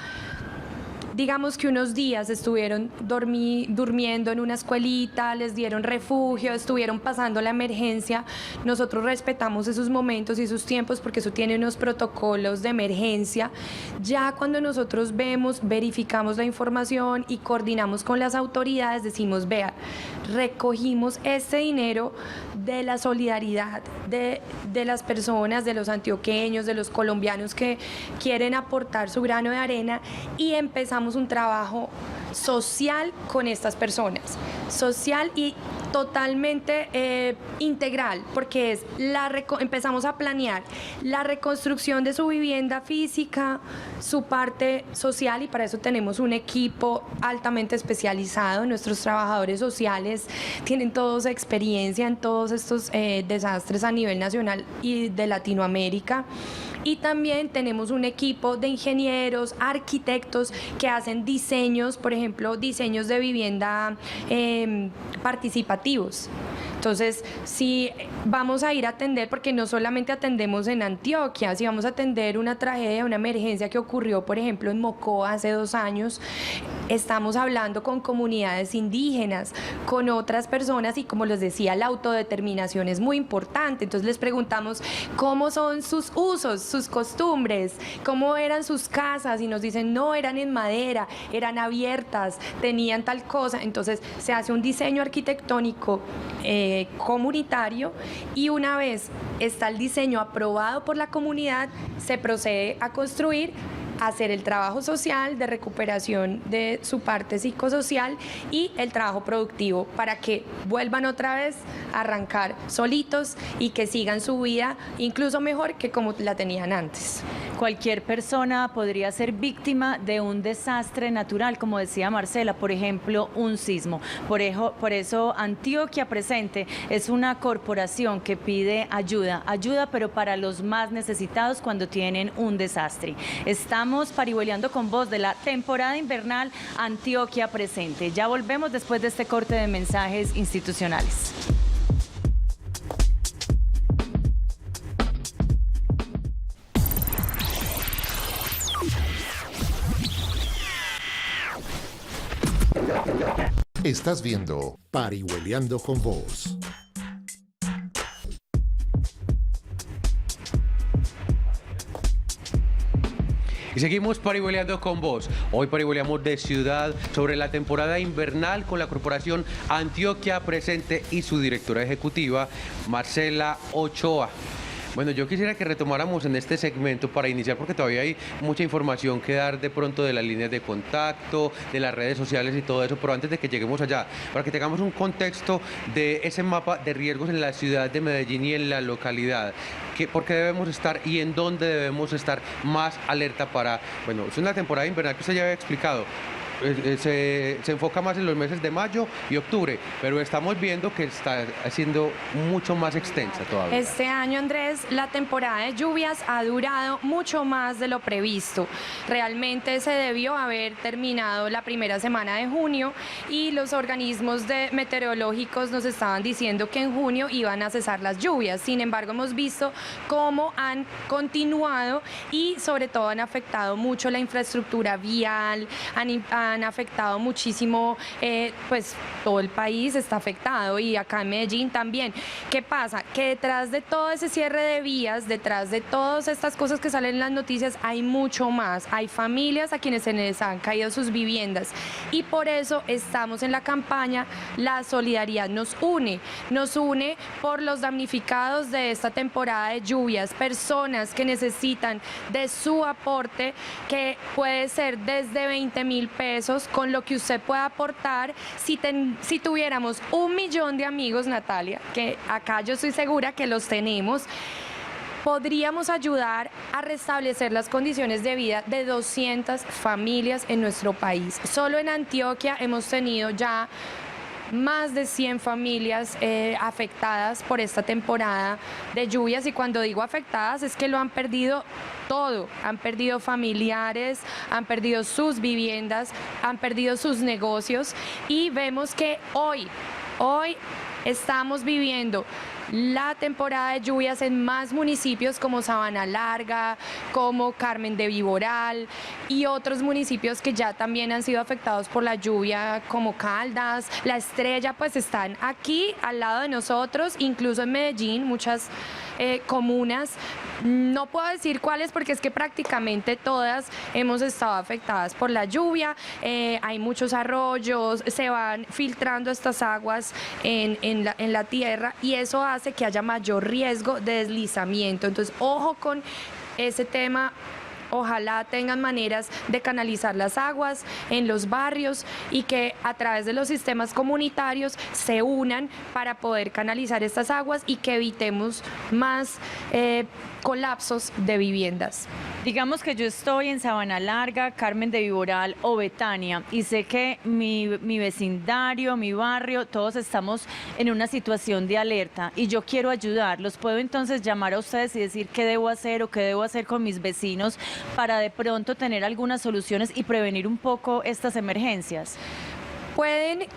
digamos que unos días estuvieron durmiendo en una escuelita, les dieron refugio, estuvieron pasando la emergencia, nosotros respetamos esos momentos y esos tiempos porque eso tiene unos protocolos de emergencia. Ya cuando nosotros verificamos la información y coordinamos con las autoridades, decimos, vea, recogimos este dinero de la solidaridad de las personas, de los antioqueños, de los colombianos que quieren aportar su grano de arena, y empezamos un trabajo social con estas personas, social y totalmente integral, porque empezamos a planear la reconstrucción de su vivienda física, su parte social, y para eso tenemos un equipo altamente especializado. Nuestros trabajadores sociales tienen todos experiencia en todos estos desastres a nivel nacional y de Latinoamérica. Y también tenemos un equipo de ingenieros, arquitectos que hacen diseños, por ejemplo, diseños de vivienda participativos. Entonces, si vamos a ir a atender, porque no solamente atendemos en Antioquia, si vamos a atender una tragedia, una emergencia que ocurrió, por ejemplo, en Mocoa hace 2 años, estamos hablando con comunidades indígenas, con otras personas y como les decía, la autodeterminación es muy importante. Entonces les preguntamos cómo son sus usos, sus costumbres, cómo eran sus casas y nos dicen no, eran en madera, eran abiertas, tenían tal cosa. Entonces se hace un diseño arquitectónico comunitario y una vez está el diseño aprobado por la comunidad, se procede a construir, hacer el trabajo social de recuperación de su parte psicosocial y el trabajo productivo para que vuelvan otra vez a arrancar solitos y que sigan su vida incluso mejor que como la tenían antes. Cualquier persona podría ser víctima de un desastre natural, como decía Marcela, por ejemplo, un sismo. Por eso Antioquia Presente es una corporación que pide ayuda, pero para los más necesitados cuando tienen un desastre. Estamos parihueleando con vos de la temporada invernal Antioquia Presente. Ya volvemos después de este corte de mensajes institucionales. Estás viendo Parihueliando con Vos. Y seguimos parihueleando con vos. Hoy parihueleamos de ciudad sobre la temporada invernal con la corporación Antioquia Presente y su directora ejecutiva, Marcela Ochoa. Bueno, yo quisiera que retomáramos en este segmento para iniciar, porque todavía hay mucha información que dar de pronto de las líneas de contacto, de las redes sociales y todo eso, pero antes de que lleguemos allá, para que tengamos un contexto de ese mapa de riesgos en la ciudad de Medellín y en la localidad. ¿Por qué debemos estar y en dónde debemos estar más alerta para, bueno, es una temporada invernal que usted ya había explicado, se enfoca más en los meses de mayo y octubre, pero estamos viendo que está siendo mucho más extensa todavía. Este año, Andrés, la temporada de lluvias ha durado mucho más de lo previsto. Realmente se debió haber terminado la primera semana de junio y los organismos meteorológicos nos estaban diciendo que en junio iban a cesar las lluvias. Sin embargo, hemos visto cómo han continuado y sobre todo han afectado mucho la infraestructura vial, han afectado muchísimo, pues todo el país está afectado y acá en Medellín también. ¿Qué pasa? Que detrás de todo ese cierre de vías, detrás de todas estas cosas que salen en las noticias, hay mucho más. Hay familias a quienes se les han caído sus viviendas y por eso estamos en la campaña La Solidaridad nos une por los damnificados de esta temporada de lluvias, personas que necesitan de su aporte, que puede ser desde 20.000 pesos, con lo que usted pueda aportar. Si tuviéramos 1 millón de amigos, Natalia, que acá yo estoy segura que los tenemos, podríamos ayudar a restablecer las condiciones de vida de 200 familias en nuestro país. Solo en Antioquia hemos tenido ya más de 100 familias afectadas por esta temporada de lluvias, y cuando digo afectadas es que lo han perdido todo, han perdido familiares, han perdido sus viviendas, han perdido sus negocios, y vemos que hoy estamos viviendo la temporada de lluvias en más municipios como Sabana Larga, como Carmen de Viboral y otros municipios que ya también han sido afectados por la lluvia como Caldas, La Estrella, pues están aquí al lado de nosotros, incluso en Medellín muchas comunas, no puedo decir cuáles porque es que prácticamente todas hemos estado afectadas por la lluvia, hay muchos arroyos, se van filtrando estas aguas en la tierra y eso hace que haya mayor riesgo de deslizamiento. Entonces, ojo con ese tema. Ojalá tengan maneras de canalizar las aguas en los barrios y que a través de los sistemas comunitarios se unan para poder canalizar estas aguas y que evitemos más colapsos de viviendas. Digamos que yo estoy en Sabana Larga, Carmen de Viboral o Betania y sé que mi vecindario, mi barrio, todos estamos en una situación de alerta y yo quiero ayudar. ¿Los puedo entonces llamar a ustedes y decir qué debo hacer o qué debo hacer con mis vecinos para de pronto tener algunas soluciones y prevenir un poco estas emergencias? Pueden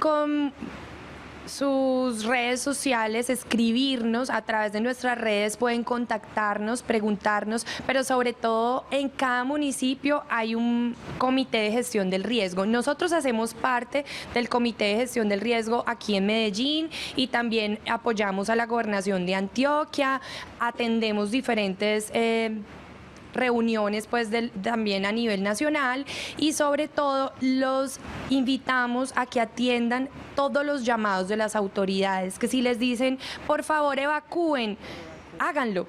sus redes sociales, escribirnos a través de nuestras redes, pueden contactarnos, preguntarnos, pero sobre todo en cada municipio hay un comité de gestión del riesgo. Nosotros hacemos parte del comité de gestión del riesgo aquí en Medellín y también apoyamos a la gobernación de Antioquia, atendemos diferentes reuniones pues también a nivel nacional y sobre todo los invitamos a que atiendan todos los llamados de las autoridades, que si les dicen por favor evacúen, háganlo.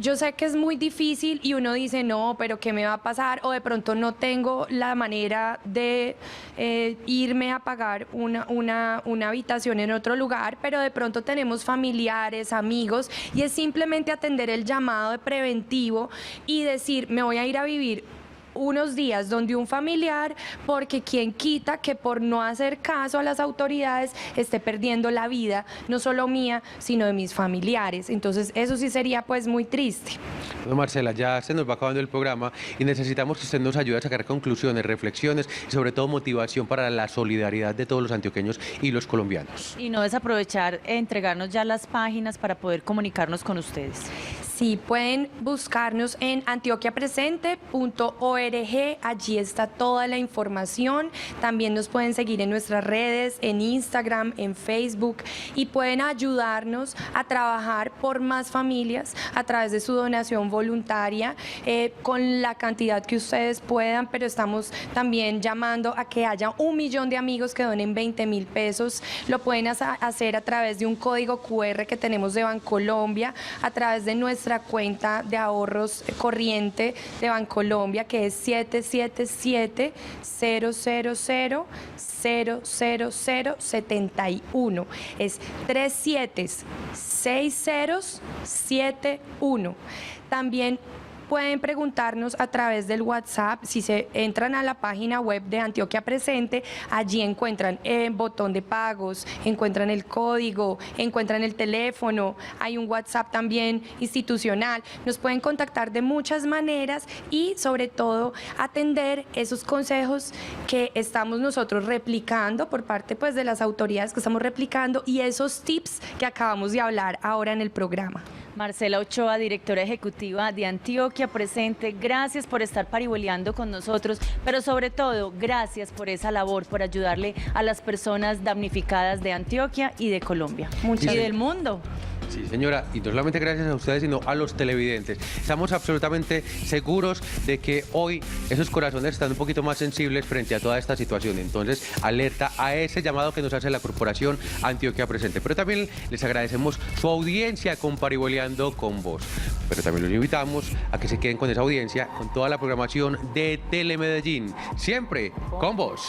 Yo sé que es muy difícil y uno dice, no, pero ¿qué me va a pasar? O de pronto no tengo la manera de irme a pagar una habitación en otro lugar, pero de pronto tenemos familiares, amigos, y es simplemente atender el llamado de preventivo y decir, me voy a ir a vivir unos días donde un familiar, porque quien quita que por no hacer caso a las autoridades esté perdiendo la vida, no solo mía, sino de mis familiares. Entonces eso sí sería pues muy triste. Bueno, Marcela, ya se nos va acabando el programa y necesitamos que usted nos ayude a sacar conclusiones, reflexiones y sobre todo motivación para la solidaridad de todos los antioqueños y los colombianos. Y no desaprovechar, entregarnos ya las páginas para poder comunicarnos con ustedes. Sí, pueden buscarnos en antioquiapresente.org, allí está toda la información. También nos pueden seguir en nuestras redes, en Instagram, en Facebook, y pueden ayudarnos a trabajar por más familias a través de su donación voluntaria, con la cantidad que ustedes puedan, pero estamos también llamando a que haya 1 millón de amigos que donen 20.000 pesos. Lo pueden hacer a través de un código QR que tenemos de Bancolombia, a través de nuestra cuenta de ahorros corriente de Bancolombia, que es 777-000-00071. Es 376071. También pueden preguntarnos a través del WhatsApp. Si se entran a la página web de Antioquia Presente, allí encuentran el botón de pagos, encuentran el código, encuentran el teléfono, hay un WhatsApp también institucional. Nos pueden contactar de muchas maneras y sobre todo atender esos consejos que estamos nosotros replicando por parte pues de las autoridades que estamos replicando y esos tips que acabamos de hablar ahora en el programa. Marcela Ochoa, directora ejecutiva de Antioquia Presente, gracias por estar parihueliando con nosotros, pero sobre todo, gracias por esa labor, por ayudarle a las personas damnificadas de Antioquia y de Colombia y del mundo. Sí, señora, y no solamente gracias a ustedes, sino a los televidentes. Estamos absolutamente seguros de que hoy esos corazones están un poquito más sensibles frente a toda esta situación. Entonces, alerta a ese llamado que nos hace la Corporación Antioquia Presente. Pero también les agradecemos su audiencia con Parihueliando con Vos. Pero también los invitamos a que se queden con esa audiencia, con toda la programación de Telemedellín. Siempre con vos.